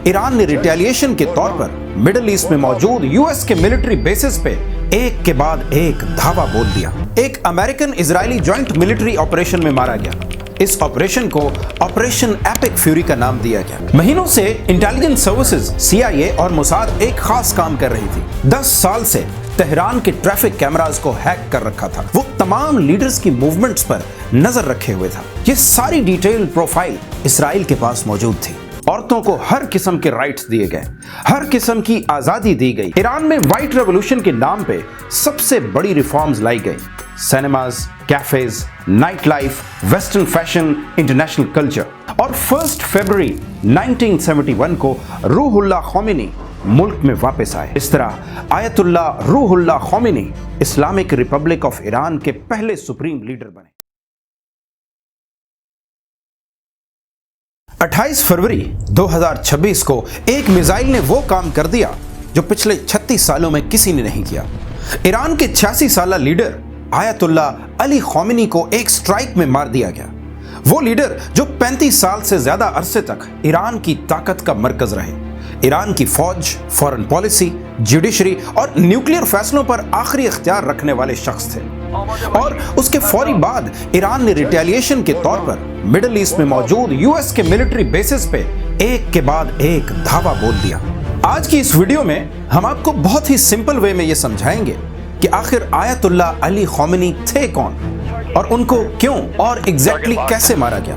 Iran ने retaliation के तौर पर मिडिल ईस्ट में मौजूद यूएस के मिलिट्री बेसिस पे एक के बाद एक धावा बोल दिया। एक American Israeli joint military operation में मारा गया। इस ऑपरेशन को ऑपरेशन एपिक फ्यूरी का नाम दिया गया। महीनों से इंटेलिजेंस सर्विसेज CIA और मोसाद एक खास काम कर रही थी। 10 साल से तेहरान के ट्रैफिक कैमरास को हैक कर रखा था। वो तमाम लीडर्स की मूवमेंट्स पर नजर रखे हुए था। ये सारी डिटेल प्रोफाइल इसराइल के पास मौजूद थी। औरतों को हर किस्म के राइट्स दिए गए, हर किस्म की आजादी दी गई। ईरान में व्हाइट रेवोल्यूशन के नाम पे सबसे बड़ी रिफॉर्म्स लाई गई। Cinemas, cafes, night life, western fashion, international culture. और 1 फरवरी 1971 को रूहुल्लाह खोमेनी मुल्क में वापस आए। इस तरह Ayatollah Ruhollah Khomeini Islamic Republic of Iran के पहले सुप्रीम लीडर बने। 28 फरवरी 2026 को एक मिसाइल ने वो काम कर दिया जो पिछले 36 सालों में किसी ने नहीं किया। ईरान के 86 साला लीडर आयतुल्लाह अली खोमेनी को एक स्ट्राइक में मार दिया गया। वो लीडर जो 35 साल से ज्यादा अरसे तक ईरान की ताकत का मरकज रहे। ईरान की फौज, फॉरेन पॉलिसी, जुडिशरी और न्यूक्लियर फैसलों पर आखिरी इख्तियार रखने वाले शख्स थे। और उसके फौरी बाद ईरान ने रिटेलिएशन के तौर पर मिडिल ईस्ट में मौजूद यूएस के मिलिट्री बेसिस पे एक के बाद एक धावा बोल दिया। आज की इस वीडियो में हम आपको बहुत ही सिंपल वे में ये समझाएंगे कि आखिर आयतुल्लाह अली खोमेनी थे कौन और उनको क्यों और एग्जैक्टली कैसे मारा गया,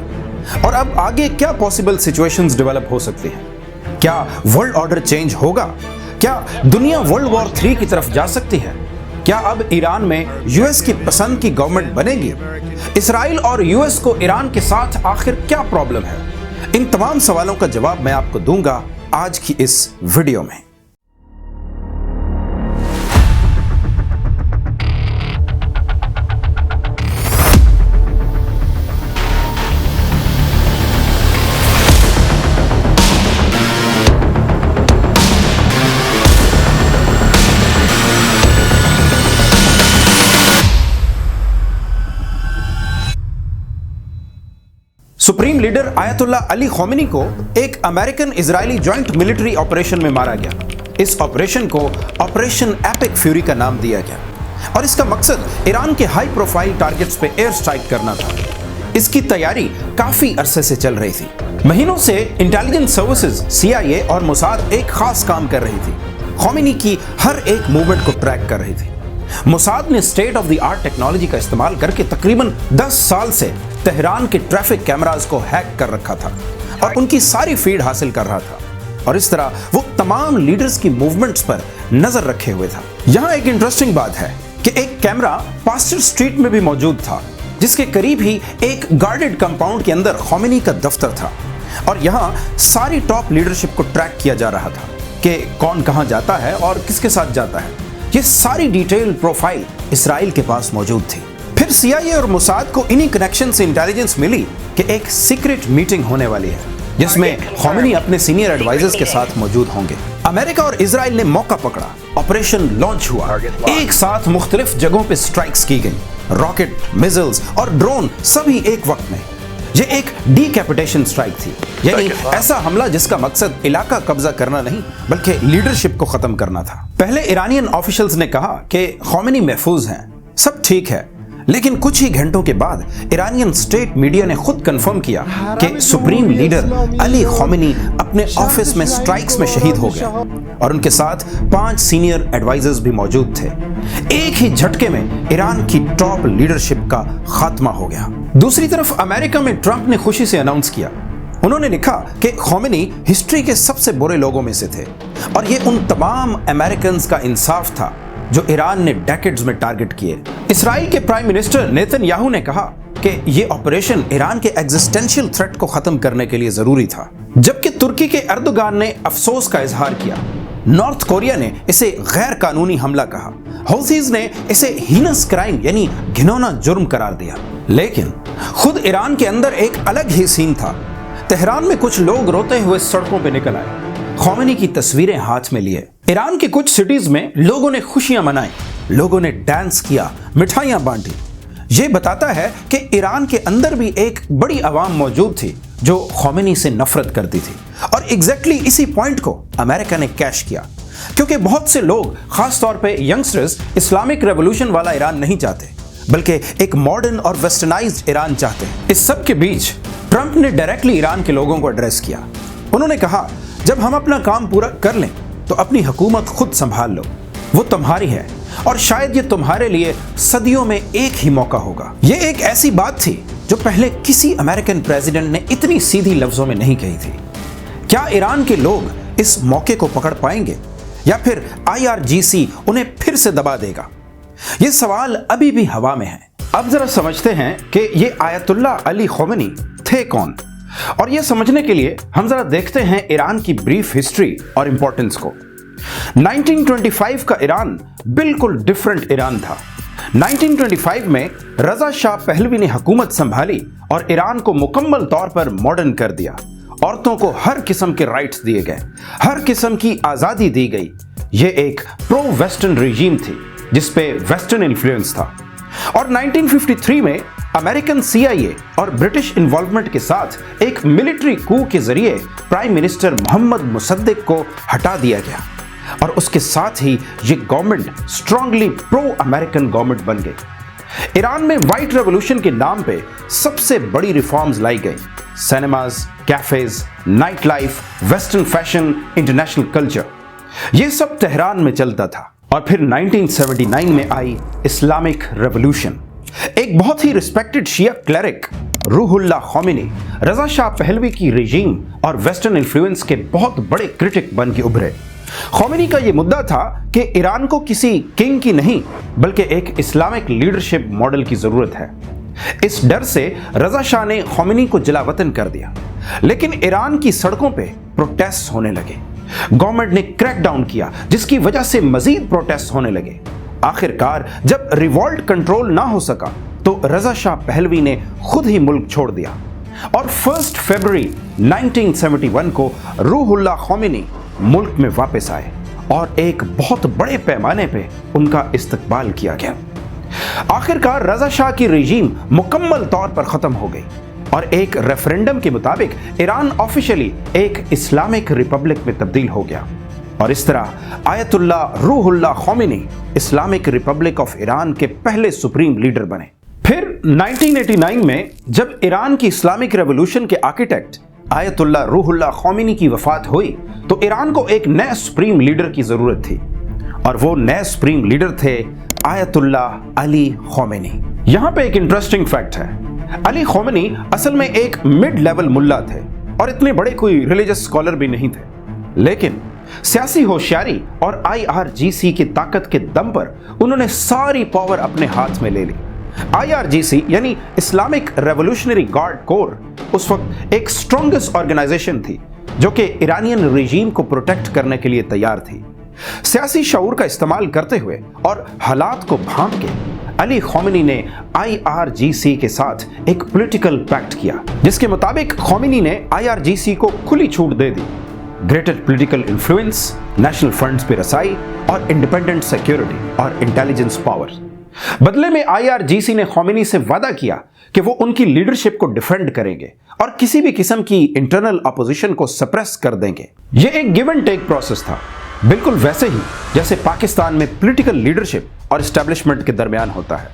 और अब आगे क्या पॉसिबल सिचुएशंस डेवलप हो सकती हैं। क्या वर्ल्ड ऑर्डर चेंज होगा? क्या दुनिया वर्ल्ड वॉर 3 की तरफ जा सकती है? क्या अब ईरान में यूएस की पसंद की गवर्नमेंट बनेगी? इसराइल और यूएस को ईरान के साथ आखिर क्या प्रॉब्लम है? इन तमाम सवालों का जवाब मैं आपको दूंगा आज की इस वीडियो में। Supreme leader Ayatollah Ali Khomeini को एक American Israeli joint military operation में मारा गया। इस ऑपरेशन को ऑपरेशन एपिक फ्यूरी का नाम दिया गया और इसका मकसद ईरान के हाई प्रोफाइल टारगेट्स पे एयर स्ट्राइक करना था। इसकी तैयारी काफी अरसे से चल रही थी। महीनों से इंटेलिजेंस सर्विसेज CIA और मोसाद एक खास काम कर रही थी। खोमेनी की हर एक मूवमेंट को ट्रैक कर रही थी। मोसाद ने state of the art technology का इस्तेमाल करके तकरीबन 10 साल से तेहरान के ट्रैफिक कैमरास को हैक कर रखा था और उनकी सारी फीड हासिल कर रहा था, और इस तरह वो तमाम लीडर्स की मूवमेंट्स पर नजर रखे हुए था। यहां एक इंटरेस्टिंग बात है कि एक कैमरा पास्टर स्ट्रीट में भी मौजूद था, जिसके करीब ही एक गार्डेड कंपाउंड के अंदर खोमेनी का दफ्तर था, और यहां सारी टॉप लीडरशिप को ट्रैक किया जा रहा था कि कौन कहां जाता है और किसके साथ जाता है। ये सारी डिटेल प्रोफाइल इसराइल के पास मौजूद थी। फिर CIA और मोसाद को इन्हीं कनेक्शन से इंटेलिजेंस मिली कि एक सीक्रेट मीटिंग होने वाली है जिसमें खोमेनी अपने सीनियर एडवाइजर्स के साथ मौजूद होंगे। अमेरिका और इजराइल ने मौका पकड़ा, ऑपरेशन लॉन्च हुआ। एक साथ मुख्तलिफ जगहों पे स्ट्राइक्स की गई, रॉकेट, मिसाइल्स और ड्रोन सभी एक वक्त में। ये एक डीकैपिटेशन स्ट्राइक थी, यानी ऐसा हमला जिसका मकसद इलाका कब्जा करना नहीं बल्कि लीडरशिप को खत्म करना था। पहले ईरानियन ऑफिशियल्स ने कहा कि खोमेनी महफूज हैं, सब ठीक है, लेकिन कुछ ही घंटों के बाद ईरानियन स्टेट मीडिया ने खुद कंफर्म किया कि सुप्रीम लीडर अली खोमेनी अपने ऑफिस में स्ट्राइक्स में शहीद हो गया और उनके साथ 5 सीनियर एडवाइजर्स भी मौजूद थे। एक ही झटके में ईरान की टॉप लीडरशिप का खात्मा हो गया। दूसरी तरफ अमेरिका में ट्रंप ने खुशी से अनाउंस किया। उन्होंने लिखा कि खोमेनी हिस्ट्री के सबसे बुरे लोगों में से थे और ये उन तमाम अमेरिकन्स का इंसाफ था जो ईरान ने डेकेड्स में टारगेट किए। इसराइल के प्राइम मिनिस्टर नेतन्याहू ने कहा कि ये ऑपरेशन ईरान के एग्जिस्टेंशियल थ्रेट को खत्म करने के लिए जरूरी था, जबकि तुर्की के एर्दोगान ने अफसोस का इजहार किया। नॉर्थ कोरिया ने इसे गैर कानूनी हमला कहा। हौथीज ने इसे हीनस क्राइम यानी घिनौना जुर्म करार दिया। लेकिन खुद ईरान के अंदर एक अलग ही सीन था। तेहरान में कुछ लोग रोते हुए सड़कों पर निकल आए, खोमेनी की तस्वीरें हाथ में लिए। ईरान के कुछ सिटीज में लोगों ने खुशियां मनाई, लोगों ने डांस किया, मिठाइयां बांटी। ये बताता है कि ईरान के अंदर भी एक बड़ी आवाम मौजूद थी जो खोमेनी से नफरत करती थी। और एग्जैक्टली इसी पॉइंट को अमेरिका ने कैश किया, क्योंकि बहुत से लोग, खास तौर पे यंगस्टर्स, इस्लामिक रेवोल्यूशन वाला ईरान नहीं चाहते, बल्कि एक मॉडर्न और वेस्टर्नाइज्ड ईरान चाहते हैं। इस सब के बीच ट्रंप ने डायरेक्टली ईरान के लोगों को एड्रेस किया। उन्होंने कहा, जब हम अपना काम पूरा कर लें तो अपनी हुकूमत खुद संभाल लो, वो तुम्हारी है और शायद ये तुम्हारे लिए सदियों में एक ही मौका होगा। ये एक ऐसी बात थी जो पहले किसी अमेरिकन प्रेसिडेंट ने इतनी सीधी लफ्जों में नहीं कही थी। क्या ईरान के लोग इस मौके को पकड़ पाएंगे या फिर IRGC उन्हें फिर से दबा देगा? ये सवाल अभी भी हवा में है। अब जरा समझते हैं कि ये आयतुल्ला अली खोमेनी थे कौन, और ये समझने के लिए हम जरा देखते हैं ईरान की ब्रीफ हिस्ट्री और इंपॉर्टेंस को। 1925 का ईरान बिल्कुल डिफरेंट ईरान था। 1925 में रजा शाह पहलवी ने हुकूमत संभाली और ईरान को मुकम्मल तौर पर मॉडर्न कर दिया। औरतों को हर किस्म के राइट्स दिए गए, हर किस्म की आज़ादी दी गई। ये एक प्रो वेस्टर्न रिजीम थी जिस पे वेस्टर्न इन्फ्लुएंस था। और 1953 में अमेरिकन CIA और ब्रिटिश इन्वॉल्वमेंट के साथ एक मिलिट्री कू के जरिए प्राइम मिनिस्टर मोहम्मद मुसद्दिक को हटा दिया गया और उसके साथ ही ये government strongly pro American government बन गई। ईरान में व्हाइट रेवोल्यूशन के नाम पे सबसे बड़ी रिफॉर्म्स लाई गई। Cinemas, cafes, night life, western fashion, international culture, ये सब तेहरान में चलता था। और फिर 1979 में आई इस्लामिक रेवोल्यूशन। एक बहुत ही रिस्पेक्टेड शिया क्लेरिक रूहुल्लाह खोमेनी रजा शाह पहलवी की रिजीम और वेस्टर्न इन्फ्लुएंस के बहुत बड़े क्रिटिक बन के उभरे। खोमेनी का यह मुद्दा था कि ईरान को किसी किंग की नहीं बल्कि एक इस्लामिक लीडरशिप मॉडल की जरूरत है। इस डर से रजा शाह ने खोमेनी को जलावतन कर दिया। लेकिन ईरान की सड़कों पे प्रोटेस्ट होने लगे। गवर्नमेंट ने क्रैक डाउन किया जिसकी वजह से मजीद प्रोटेस्ट होने लगे। आखिरकार जब रिवॉल्ट कंट्रोल ना हो सका तो रजा शाह पहलवी ने खुद ही मुल्क छोड़ दिया और 1 फरवरी 1971 को रूहुल्लाह खोमेनी मुल्क में वापस आए और एक बहुत बड़े पैमाने पे उनका इस्तकबाल किया गया। आखिरकार रजा शाह की रिजीम मुकम्मल तौर पर खत्म हो गई और एक रेफरेंडम के मुताबिक ईरान ऑफिशियली एक इस्लामिक रिपब्लिक में तब्दील हो गया और इस तरह Ayatollah Ruhollah Khomeini Islamic Republic of Iran के पहले सुप्रीम लीडर बने। फिर 1989 में जब ईरान की इस्लामिक रेवोल्यूशन के आर्किटेक्ट आयतुल्ला रूहुल्लाह खोमेनी की वफात हुई तो ईरान को एक नए सुप्रीम लीडर की जरूरत थी और वो नए सुप्रीम लीडर थे आयतुल्ला अली खोमेनी। यहां पे एक इंटरेस्टिंग फैक्ट है, अली खोमेनी असल में एक मिड लेवल मुल्ला थे और इतने बड़े कोई रिलीजियस स्कॉलर भी नहीं थे, लेकिन सियासी होशियारी और IRGC की ताकत के दम पर उन्होंने सारी पावर अपने हाथ में ले ली। IRGC यानी इस्लामिक रेवोल्यूशनरी गार्ड कोर उस वक्त एक स्ट्रॉन्गेस्ट ऑर्गेनाइजेशन थी जो कि ईरानियन रिजीम को प्रोटेक्ट करने के लिए तैयार थी। सियासी शऊर का इस्तेमाल करते हुए और हालात को भांप के अली खोमेनी ने IRGC के साथ एक पॉलिटिकल पैक्ट किया जिसके मुताबिक खोमेनी ने IRGC को खुली छूट दे दी, greater political influence, national funds पे रसाई और इंडिपेंडेंट सिक्योरिटी और इंटेलिजेंस पावर। बदले में IRGC ने खोमेनी से वादा किया कि वो उनकी लीडरशिप को डिफेंड करेंगे और किसी भी किस्म की इंटरनल अपोजिशन को सप्रेस कर देंगे। ये एक गिव एंड टेक प्रोसेस था, बिल्कुल वैसे ही जैसे पाकिस्तान में पॉलिटिकल लीडरशिप और एस्टेब्लिशमेंट के दरमियान होता है।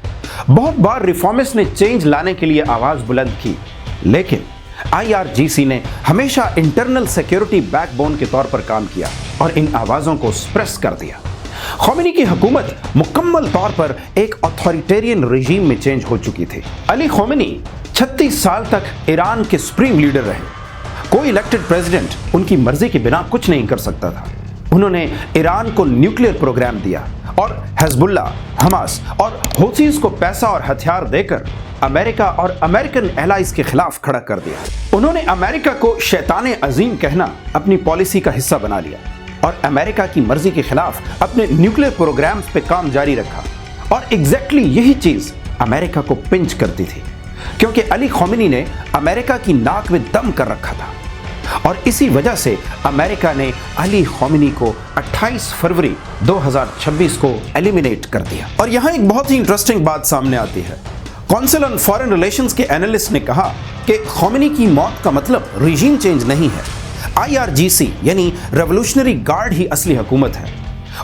बहुत बार रिफॉर्मिस्ट ने चेंज लाने के लिए आवाज बुलंद की, लेकिन IRGC ने हमेशा इंटरनल सिक्योरिटी बैकबोन के तौर पर काम किया और इन आवाजों को सप्रेस कर दिया। खोमेनी की हुकूमत मुकम्मल तौर पर एक अथॉरिटेरियन रिजीम में चेंज हो चुकी थी। अली खोमेनी 36 साल तक ईरान के सुप्रीम लीडर रहे। कोई इलेक्टेड प्रेसिडेंट उनकी मर्जी के बिना कुछ नहीं कर सकता था। उन्होंने ईरान को न्यूक्लियर प्रोग्राम दिया और हिजबुल्लाह, हमास और हूथीज को पैसा और हथियार देकर अमेरिका और अमेरिकन एलाइज के खिलाफ खड़ा कर दिया। उन्होंने अमेरिका को शैतान अजीम कहना अपनी पॉलिसी का हिस्सा बना लिया और अमेरिका की मर्जी के खिलाफ अपने न्यूक्लियर प्रोग्राम्स पे काम जारी रखा। और एग्जैक्टली यही चीज अमेरिका को पिंच करती थी, क्योंकि अली खोमेनी ने अमेरिका की नाक में दम कर रखा था और इसी वजह से अमेरिका ने अली खोमेनी को 28 फरवरी 2026 को एलिमिनेट कर दिया। और यहां एक बहुत ही इंटरेस्टिंग बात सामने आती है। काउंसिल ऑन फॉरेन रिलेशंस के एनालिस्ट ने कहा कि खोमेनी की मौत का मतलब रिजीम चेंज नहीं है, IRGC यानी रेवोल्यूशनरी गार्ड ही असली हुकूमत है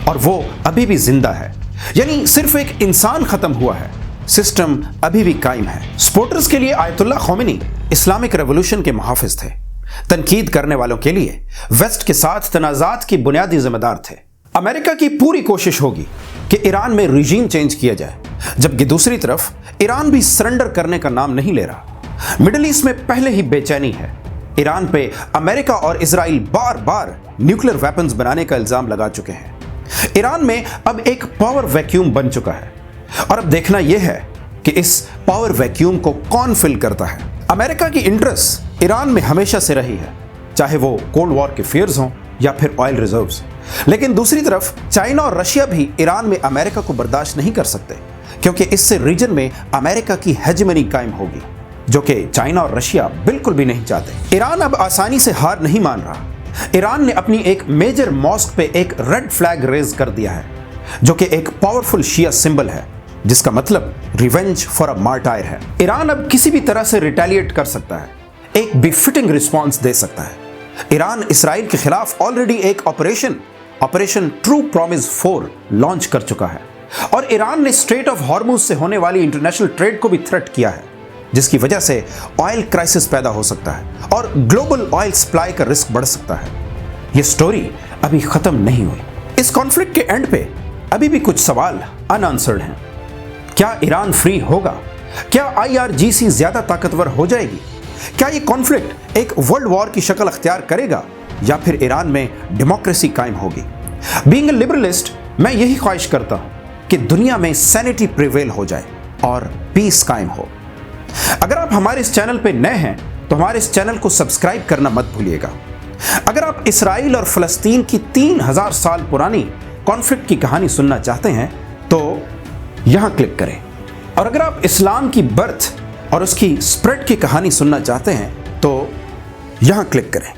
और वो अभी भी जिंदा है। यानी सिर्फ एक इंसान खत्म हुआ है, सिस्टम अभी भी कायम है। सपोर्टर्स के लिए आयतुल्ला खोमेनी इस्लामिक रेवोल्यूशन के मुहाफिज थे। तनकीद करने वालों के लिए वेस्ट के साथ तनाजात की बुनियादी जिम्मेदार थे। अमेरिका की पूरी कोशिश होगी कि ईरान में रिजीम चेंज किया जाए, जबकि दूसरी तरफ ईरान भी सरेंडर करने का नाम नहीं ले रहा। मिडिल ईस्ट में पहले ही बेचैनी है। ईरान पे अमेरिका और इजराइल बार बार न्यूक्लियर वेपन्स बनाने का इल्जाम लगा चुके हैं। ईरान में अब एक पावर वैक्यूम बन चुका है और अब देखना यह है कि इस पावर वैक्यूम को कौन फिल करता है। अमेरिका की इंटरेस्ट ईरान में हमेशा से रही है, चाहे वो कोल्ड वॉर के फेयर्स हों या फिर ऑयल रिजर्व्स। लेकिन दूसरी तरफ चाइना और रशिया भी ईरान में अमेरिका को बर्दाश्त नहीं कर सकते, क्योंकि इससे रीजन में अमेरिका की हेजेमनी कायम होगी, जो कि चाइना और रशिया बिल्कुल भी नहीं चाहते। ईरान अब आसानी से हार नहीं मान रहा। ईरान ने अपनी एक मेजर मॉस्क पे एक रेड फ्लैग रेज कर दिया है, जो कि एक पावरफुल शिया सिंबल है, जिसका मतलब रिवेंज फॉर अ मार्टायर है। ईरान अब किसी भी तरह से रिटेलिएट कर सकता है, एक बिफिटिंग रिस्पॉन्स दे सकता है। ईरान इसराइल के खिलाफ ऑलरेडी एक ऑपरेशन ट्रू प्रॉमिस 4 लॉन्च कर चुका है और ईरान ने स्ट्रेट ऑफ हॉर्मुज से होने वाली इंटरनेशनल ट्रेड को भी थ्रेट किया है, जिसकी वजह से ऑयल क्राइसिस पैदा हो सकता है और ग्लोबल ऑयल सप्लाई का रिस्क बढ़ सकता है। यह स्टोरी अभी खत्म नहीं हुई। इस कॉन्फ्लिक्ट के एंड पे अभी भी कुछ सवाल अनआंसर्ड हैं। क्या ईरान फ्री होगा? क्या IRGC ज्यादा ताकतवर हो जाएगी? क्या ये कॉन्फ्लिक्ट एक वर्ल्ड वॉर की शक्ल अख्तियार करेगा या फिर ईरान में डेमोक्रेसी कायम होगी? बीइंग अ लिबरलिस्ट, मैं यही ख्वाहिश करता हूं कि दुनिया में सैनिटी प्रिवेल हो जाए और पीस कायम हो। अगर आप हमारे इस चैनल पे नए हैं तो हमारे इस चैनल को सब्सक्राइब करना मत भूलिएगा। अगर आप इसराइल और फलस्तीन की 3000 साल पुरानी कॉन्फ्लिक्ट की कहानी सुनना चाहते हैं तो यहां क्लिक करें, और अगर आप इस्लाम की बर्थ और उसकी स्प्रेड की कहानी सुनना चाहते हैं तो यहां क्लिक करें।